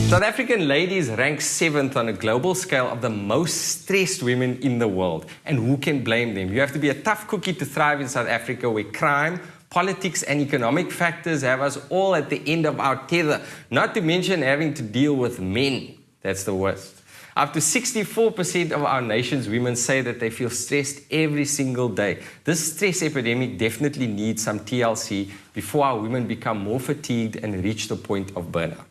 South African ladies rank 7th on a global scale of the most stressed women in the world. And who can blame them? You have to be a tough cookie to thrive in South Africa, where crime, politics and economic factors have us all at the end of our tether. Not to mention having to deal with men. That's the worst. Up to 64% of our nation's women say that they feel stressed every single day. This stress epidemic definitely needs some TLC before our women become more fatigued and reach the point of burnout.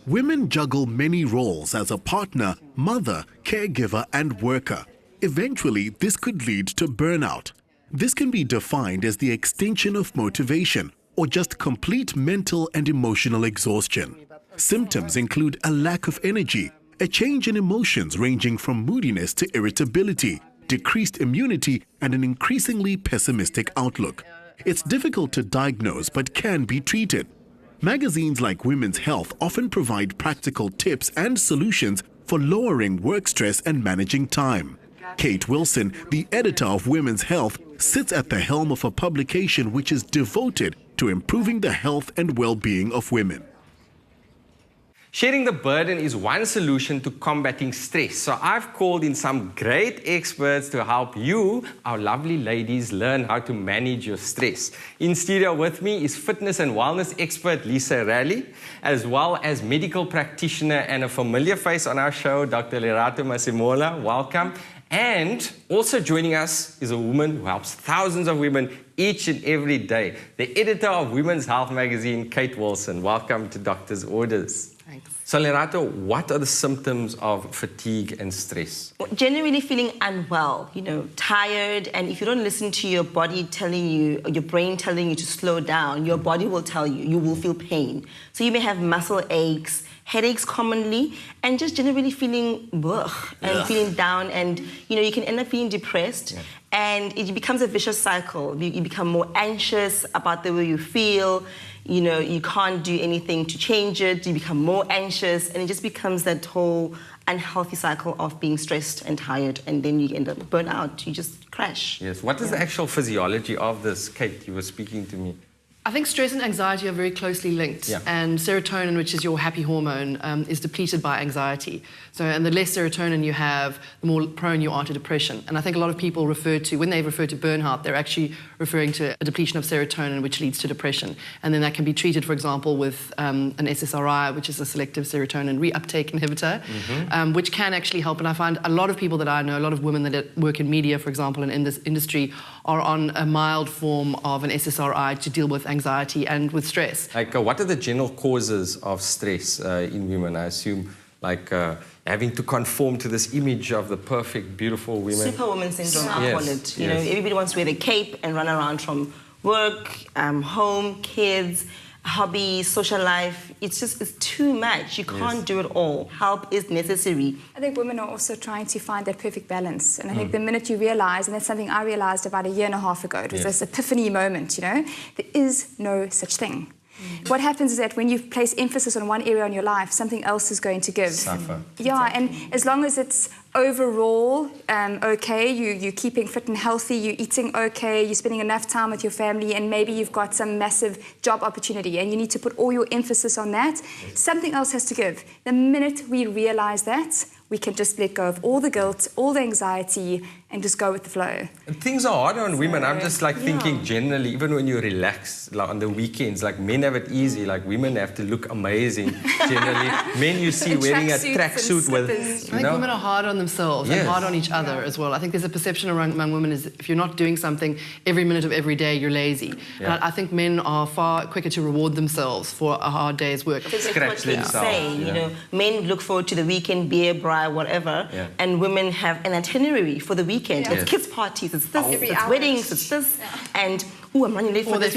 Women juggle many roles as a partner, mother, caregiver and worker. Eventually, this could lead to burnout. This can be defined as the extension of motivation or just complete mental and emotional exhaustion. Symptoms include a lack of energy, a change in emotions ranging from moodiness to irritability, decreased immunity and an increasingly pessimistic outlook. It's difficult to diagnose but can be treated. Magazines like Women's Health often provide practical tips and solutions for lowering work stress and managing time. Kate Wilson, the editor of Women's Health, sits at the helm of a publication which is devoted to improving the health and well-being of women. Sharing the burden is one solution to combating stress. So I've called in some great experts to help you, our lovely ladies, learn how to manage your stress. In studio with me is fitness and wellness expert Lisa Raleigh, as well as medical practitioner and a familiar face on our show, Dr. Lerato Masemola. Welcome. And also joining us is a woman who helps thousands of women each and every day, the editor of Women's Health magazine, Kate Wilson. Welcome to Doctor's Orders. Thanks. So, Lerato, what are the symptoms of fatigue and stress? Generally feeling unwell, tired, and if you don't listen to your body telling you, or your brain telling you to slow down, your body will tell you, you will feel pain. So you may have muscle aches, headaches commonly, and just generally feeling feeling down, and you can end up feeling depressed, and it becomes a vicious cycle. You become more anxious about the way you feel. You can't do anything to change it. You become more anxious, and it just becomes that whole unhealthy cycle of being stressed and tired, and then you end up burnt out. You just crash. Yes. What is the actual physiology of this, Kate? You were speaking to me. I think stress and anxiety are very closely linked, and serotonin, which is your happy hormone, is depleted by anxiety. And the less serotonin you have, the more prone you are to depression. And I think a lot of people when they refer to burnout, they're actually referring to a depletion of serotonin, which leads to depression. And then that can be treated, for example, with an SSRI, which is a selective serotonin reuptake inhibitor, which can actually help. And I find a lot of people that I know, a lot of women that work in media, for example, and in this industry, are on a mild form of an SSRI to deal with anxiety and with stress. What are the general causes of stress in women? I assume having to conform to this image of the perfect, beautiful women. Superwoman syndrome, I call it. Everybody wants to wear the cape and run around from work, home, kids, hobbies, social life. It's too much. You can't do it all. Help is necessary. I think women are also trying to find that perfect balance. And I think the minute you realise, and that's something I realised about a year and a half ago, it was this epiphany moment, there is no such thing. What happens is that when you place emphasis on one area in your life, something else is going to give. Suffer. Yeah, and as long as it's overall okay, you're keeping fit and healthy, you're eating okay, you're spending enough time with your family, and maybe you've got some massive job opportunity and you need to put all your emphasis on that, something else has to give. The minute we realise that, we can just let go of all the guilt, all the anxiety, and just go with the flow. And things are harder on women. I'm just thinking generally, even when you relax on the weekends, men have it easy. Women have to look amazing generally. Men you see wearing a tracksuit with. I think women are hard on themselves and hard on each other as well. I think there's a perception among women is if you're not doing something every minute of every day, you're lazy. And I think men are far quicker to reward themselves for a hard day's work. Scratch themselves. Men look forward to the weekend, beer, braai, whatever, and women have an itinerary for the weekend. It's kids' parties, it's this, it's weddings, it's this, and I'm running late for this.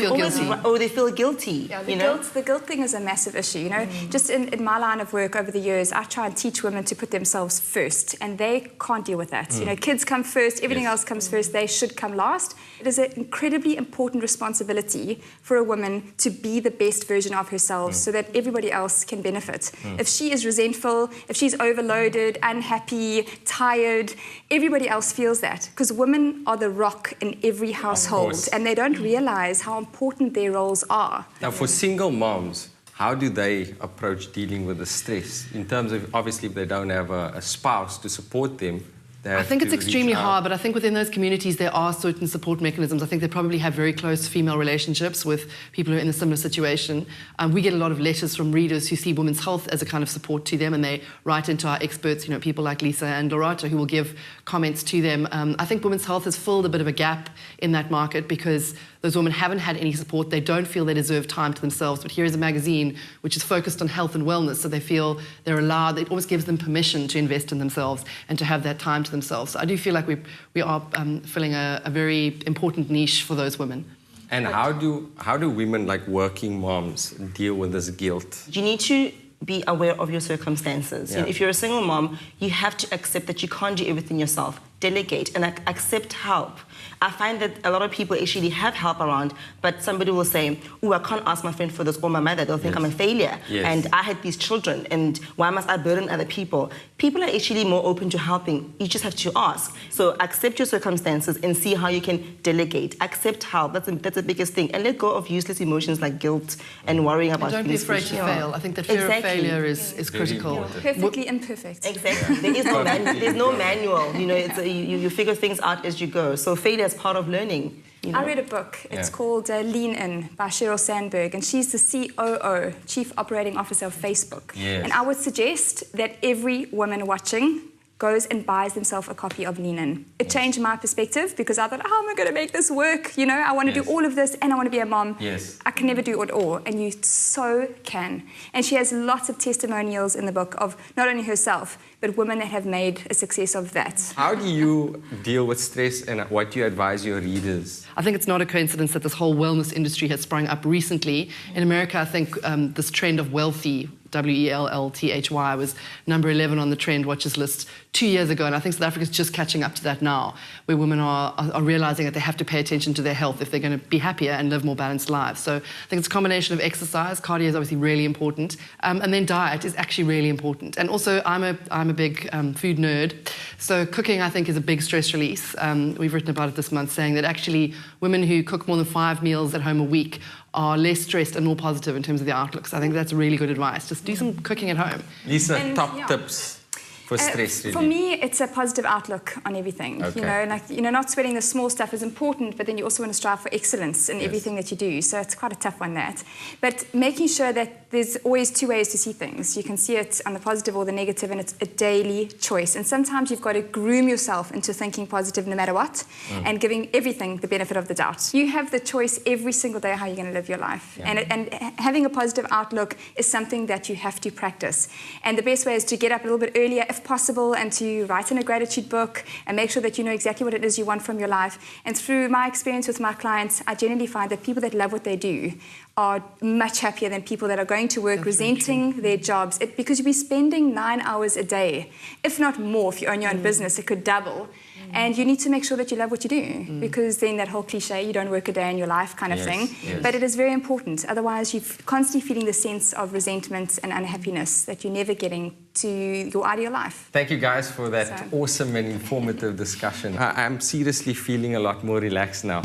Or they feel guilty. Yeah, the guilt thing is a massive issue. Just in my line of work over the years, I try and teach women to put themselves first, and they can't deal with that. Kids come first, everything else comes first. They should come last. It is an incredibly important responsibility for a woman to be the best version of herself, so that everybody else can benefit. If she is resentful, if she's overloaded, unhappy, tired, everybody else feels that, because women are the rock in every household, and they don't realize how important their roles are. Now, for single moms, how do they approach dealing with the stress? In terms of, obviously, if they don't have a spouse to support them, I think it's extremely hard, but I think within those communities there are certain support mechanisms. I think they probably have very close female relationships with people who are in a similar situation. We get a lot of letters from readers who see women's health as a kind of support to them, and they write into our experts, you know, people like Lisa and Lerato, who will give comments to them. I think women's health has filled a bit of a gap in that market because those women haven't had any support. They don't feel they deserve time to themselves. But here is a magazine which is focused on health and wellness, so they feel they're allowed, it almost gives them permission to invest in themselves and to have that time to themselves. So I do feel like we are filling a very important niche for those women. And how do women, like working moms, deal with this guilt? You need to be aware of your circumstances. Yeah. If you're a single mom, you have to accept that you can't do everything yourself. Delegate and accept help. I find that a lot of people actually have help around, but somebody will say, oh, I can't ask my friend for this, or my mother, they'll think I'm a failure. Yes. And I had these children, and why must I burden other people? People are actually more open to helping. You just have to ask. So accept your circumstances and see how you can delegate. Accept help. That's the biggest thing. And let go of useless emotions like guilt and worrying about and don't things. be afraid to fail. I think that fear of failure is critical. Perfectly imperfect. Exactly. There is no there's no manual. You know, it's you figure things out as you go. So failure is part of learning. You know? I read a book. It's called Lean In by Sheryl Sandberg, and she's the COO, Chief Operating Officer of Facebook. Yes. And I would suggest that every woman watching goes and buys themselves a copy of Lean In. It changed my perspective because I thought, how am I going to make this work? You know, I want to do all of this and I want to be a mom. Yes. I can never do it all, and you so can. And she has lots of testimonials in the book of not only herself, but women that have made a success of that. How do you deal with stress, and what do you advise your readers? I think it's not a coincidence that this whole wellness industry has sprung up recently. In America, I think this trend of wealthy, WELLTHY, was number 11 on the Trend Watchers list 2 years ago, and I think South Africa is just catching up to that now, where women are realizing that they have to pay attention to their health if they're going to be happier and live more balanced lives. So I think it's a combination of exercise, cardio is obviously really important, and then diet is actually really important. And also, I'm a big food nerd, so cooking I think is a big stress release. We've written about it this month, saying that actually women who cook more than 5 meals at home a week are less stressed and more positive in terms of their outlooks. I think that's really good advice. Just do some cooking at home. Lisa, And, top yeah. tips for stress relief. For me, it's a positive outlook on everything. Okay. Not sweating the small stuff is important, but then you also want to strive for excellence in everything that you do. So it's quite a tough one, that. But making sure that there's always two ways to see things. You can see it on the positive or the negative, and it's a daily choice. And sometimes you've got to groom yourself into thinking positive no matter what, and giving everything the benefit of the doubt. You have the choice every single day how you're going to live your life. Yeah. And having a positive outlook is something that you have to practice. And the best way is to get up a little bit earlier, if possible, and to write in a gratitude book and make sure that you know exactly what it is you want from your life. And through my experience with my clients, I generally find that people that love what they do are much happier than people that are going to work resenting their jobs. Because you'll be spending 9 hours a day, if not more. If you own your own business, it could double. And you need to make sure that you love what you do, because then that whole cliche, you don't work a day in your life kind of thing. Yes. But it is very important. Otherwise, you're constantly feeling the sense of resentment and unhappiness that you're never getting to your ideal life. Thank you guys for that awesome and informative discussion. I'm seriously feeling a lot more relaxed now.